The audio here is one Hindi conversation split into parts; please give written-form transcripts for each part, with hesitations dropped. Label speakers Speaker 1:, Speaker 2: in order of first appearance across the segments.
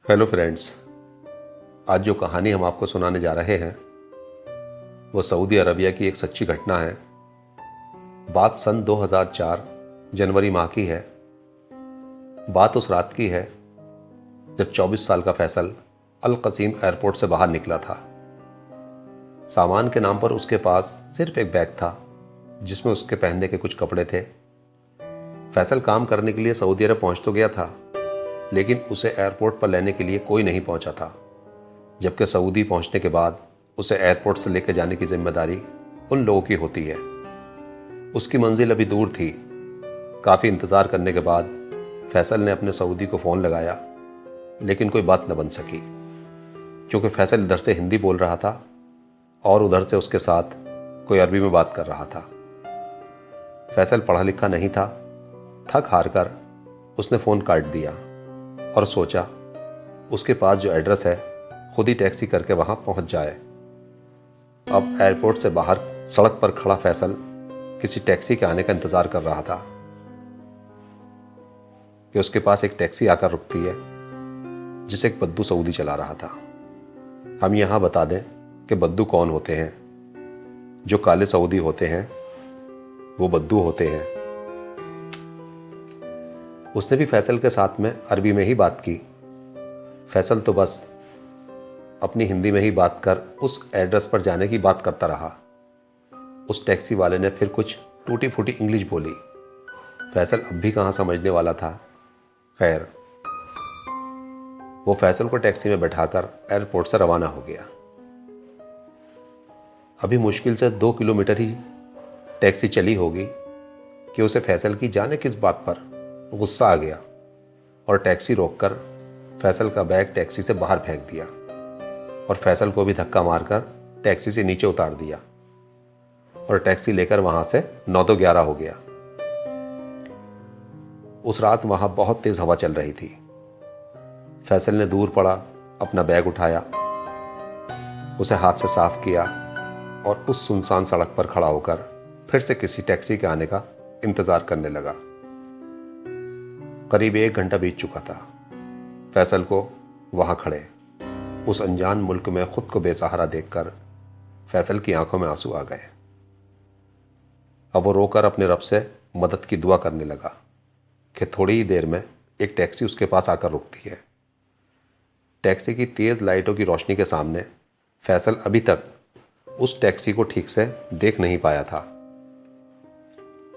Speaker 1: Hello friends. आज जो कहानी हम आपको सुनाने जा रहे हैं वो सऊदी अरबिया की एक सच्ची घटना है। बात सन 2004 जनवरी माह की है। बात उस रात की है जब 24 साल का फैसल अल कसीम एयरपोर्ट से बाहर निकला था। सामान के नाम पर उसके पास सिर्फ एक बैग था जिसमें उसके पहनने के कुछ कपड़े थे। फैसल काम करने के लिए सऊदी अरब पहुंच तो गया था, लेकिन उसे एयरपोर्ट पर लेने के लिए कोई नहीं पहुंचा था, जबकि सऊदी पहुंचने के बाद उसे एयरपोर्ट से लेकर जाने की जिम्मेदारी उन लोगों की होती है। उसकी मंजिल अभी दूर थी। काफ़ी इंतज़ार करने के बाद फैसल ने अपने सऊदी को फ़ोन लगाया, लेकिन कोई बात न बन सकी, क्योंकि फैसल इधर से हिंदी बोल रहा था और उधर से उसके साथ कोई अरबी में बात कर रहा था। फैसल पढ़ा लिखा नहीं था। थक हार कर उसने फ़ोन काट दिया और सोचा उसके पास जो एड्रेस है खुद ही टैक्सी करके वहां पहुंच जाए। अब एयरपोर्ट से बाहर सड़क पर खड़ा फैसल किसी टैक्सी के आने का इंतजार कर रहा था कि उसके पास एक टैक्सी आकर रुकती है जिसे एक बद्दू सऊदी चला रहा था। हम यहां बता दें कि बद्दू कौन होते हैं। जो काले सऊदी होते हैं वो बद्दू होते हैं। उसने भी फैसल के साथ में अरबी में ही बात की। फैसल तो बस अपनी हिंदी में ही बात कर उस एड्रेस पर जाने की बात करता रहा। उस टैक्सी वाले ने फिर कुछ टूटी फूटी इंग्लिश बोली। फैसल अब भी कहाँ समझने वाला था। खैर, वो फैसल को टैक्सी में बैठाकर एयरपोर्ट से रवाना हो गया। अभी मुश्किल से 2 किलोमीटर ही टैक्सी चली होगी कि उसे फैसल की जाने किस बात पर गुस्सा आ गया और टैक्सी रोककर फैसल का बैग टैक्सी से बाहर फेंक दिया और फैसल को भी धक्का मारकर टैक्सी से नीचे उतार दिया और टैक्सी लेकर वहां से 9-11 हो गया। उस रात वहां बहुत तेज हवा चल रही थी। फैसल ने दूर पड़ा अपना बैग उठाया, उसे हाथ से साफ किया और उस सुनसान सड़क पर खड़ा होकर फिर से किसी टैक्सी के आने का इंतजार करने लगा। करीब 1 घंटा बीत चुका था। फैसल को वहां खड़े उस अनजान मुल्क में खुद को बेसहारा देखकर फैसल की आंखों में आंसू आ गए। अब वो रोकर अपने रब से मदद की दुआ करने लगा कि थोड़ी ही देर में एक टैक्सी उसके पास आकर रुकती है। टैक्सी की तेज लाइटों की रोशनी के सामने फैसल अभी तक उस टैक्सी को ठीक से देख नहीं पाया था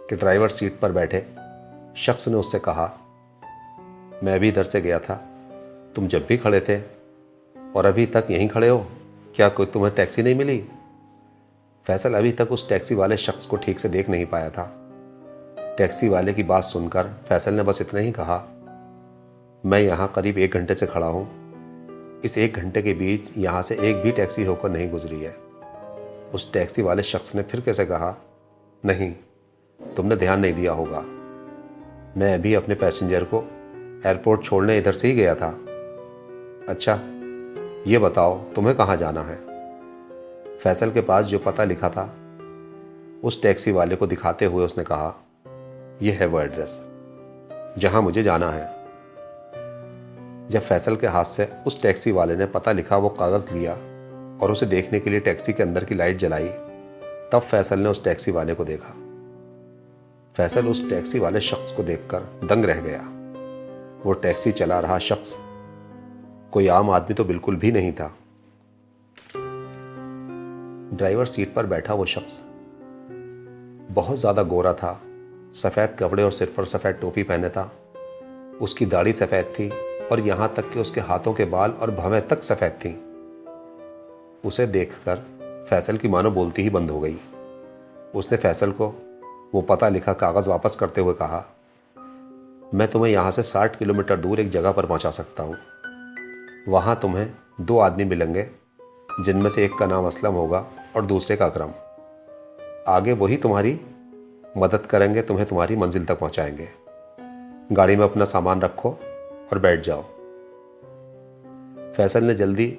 Speaker 1: कि ड्राइवर सीट पर बैठे शख्स ने उससे कहा, मैं भी इधर से गया था, तुम जब भी खड़े थे और अभी तक यहीं खड़े हो, क्या कोई तुम्हें टैक्सी नहीं मिली? फैसल अभी तक उस टैक्सी वाले शख्स को ठीक से देख नहीं पाया था। टैक्सी वाले की बात सुनकर फैसल ने बस इतना ही कहा, मैं यहाँ करीब 1 घंटे से खड़ा हूँ। इस 1 घंटे के बीच यहाँ से एक भी टैक्सी होकर नहीं गुजरी है। उस टैक्सी वाले शख्स ने फिर कैसे कहा, नहीं, तुमने ध्यान नहीं दिया होगा, मैं अभी अपने पैसेंजर को एयरपोर्ट छोड़ने इधर से ही गया था। अच्छा, ये बताओ तुम्हें कहाँ जाना है? फैसल के पास जो पता लिखा था उस टैक्सी वाले को दिखाते हुए उसने कहा, यह है वो एड्रेस जहां मुझे जाना है। जब फैसल के हाथ से उस टैक्सी वाले ने पता लिखा वो कागज़ लिया और उसे देखने के लिए टैक्सी के अंदर की लाइट जलाई, तब फैसल ने उस टैक्सी वाले को देखा। फैसल उस टैक्सी वाले शख्स को देखकर दंग रह गया। वो टैक्सी चला रहा शख्स कोई आम आदमी तो बिल्कुल भी नहीं था। ड्राइवर सीट पर बैठा वो शख्स बहुत ज्यादा गोरा था। सफेद कपड़े और सिर पर सफेद टोपी पहने था। उसकी दाढ़ी सफेद थी और यहां तक कि उसके हाथों के बाल और भवें तक सफेद थीं। उसे देखकर फैसल की मानो बोलती ही बंद हो गई। उसने फैसल को वो पता लिखा कागज वापस करते हुए कहा, मैं तुम्हें यहां से 60 किलोमीटर दूर एक जगह पर पहुंचा सकता हूं। वहां तुम्हें 2 आदमी मिलेंगे, जिनमें से एक का नाम असलम होगा और दूसरे का अकरम। आगे वही तुम्हारी मदद करेंगे, तुम्हें तुम्हारी मंजिल तक पहुंचाएंगे। गाड़ी में अपना सामान रखो और बैठ जाओ। फैसल ने जल्दी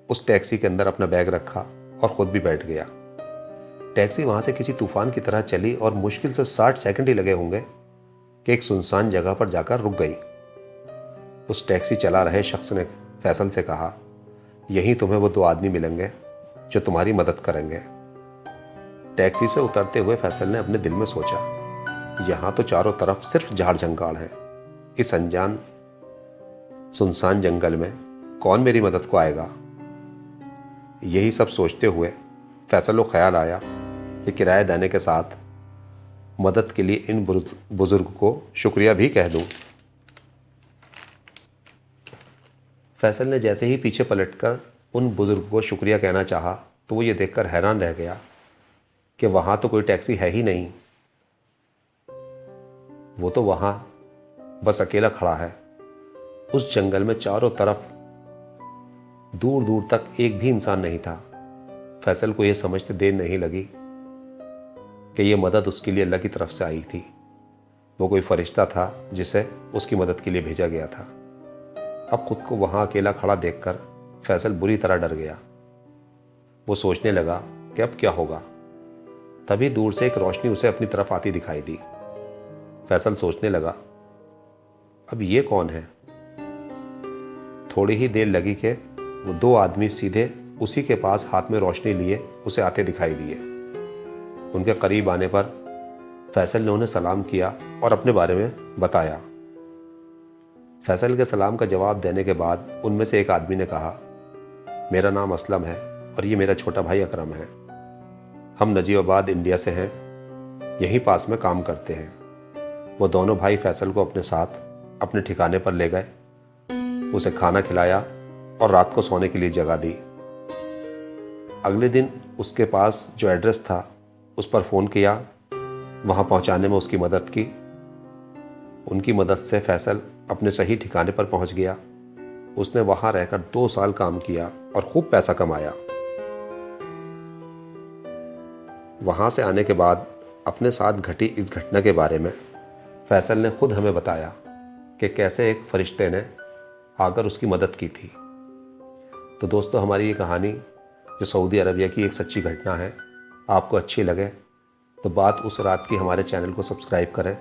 Speaker 1: उस टैक्सी के अंदर अपना बैग रखा और खुद भी बैठ गया। टैक्सी वहां से किसी तूफान की तरह चली और मुश्किल से 60 सेकंड ही लगे होंगे कि एक सुनसान जगह पर जाकर रुक गई। उस टैक्सी चला रहे शख्स ने फैसल से कहा, यहीं तुम्हें वो 2 आदमी मिलेंगे जो तुम्हारी मदद करेंगे। टैक्सी से उतरते हुए फैसल ने अपने दिल में सोचा, यहाँ तो चारों तरफ सिर्फ झाड़ जंगाड़ है, इस अनजान सुनसान जंगल में कौन मेरी मदद को आएगा। यही सब सोचते हुए फैसल को ख्याल आया कि किराया देने के साथ मदद के लिए इन बुजुर्ग को शुक्रिया भी कह दूं। फैसल ने जैसे ही पीछे पलटकर उन बुजुर्ग को शुक्रिया कहना चाहा तो वो ये देखकर हैरान रह गया कि वहाँ तो कोई टैक्सी है ही नहीं। वो तो वहाँ बस अकेला खड़ा है। उस जंगल में चारों तरफ दूर दूर तक एक भी इंसान नहीं था। फैसल को यह समझते देर नहीं लगी कि यह मदद उसके लिए अल्लाह की तरफ से आई थी। वो कोई फरिश्ता था जिसे उसकी मदद के लिए भेजा गया था। अब खुद को वहाँ अकेला खड़ा देखकर फैसल बुरी तरह डर गया। वो सोचने लगा कि अब क्या होगा। तभी दूर से एक रोशनी उसे अपनी तरफ आती दिखाई दी। फैसल सोचने लगा, अब ये कौन है। थोड़ी ही देर लगी कि वो 2 आदमी सीधे उसी के पास हाथ में रोशनी लिए उसे आते दिखाई दिए। उनके करीब आने पर फैसल ने उन्हें सलाम किया और अपने बारे में बताया। फैसल के सलाम का जवाब देने के बाद उनमें से एक आदमी ने कहा, मेरा नाम असलम है और ये मेरा छोटा भाई अकरम है। हम नजीबाबाद इंडिया से हैं, यहीं पास में काम करते हैं। वो दोनों भाई फैसल को अपने साथ अपने ठिकाने पर ले गए, उसे खाना खिलाया और रात को सोने के लिए जगह दी। अगले दिन उसके पास जो एड्रेस था उस पर फ़ोन किया, वहाँ पहुँचाने में उसकी मदद की। उनकी मदद से फैसल अपने सही ठिकाने पर पहुँच गया। उसने वहाँ रहकर 2 साल काम किया और खूब पैसा कमाया। वहाँ से आने के बाद अपने साथ घटी इस घटना के बारे में फैसल ने खुद हमें बताया कि कैसे एक फरिश्ते ने आकर उसकी मदद की थी। तो दोस्तों, हमारी ये कहानी जो सऊदी अरबिया की एक सच्ची घटना है, आपको अच्छी लगे तो बात उस रात की हमारे चैनल को सब्सक्राइब करें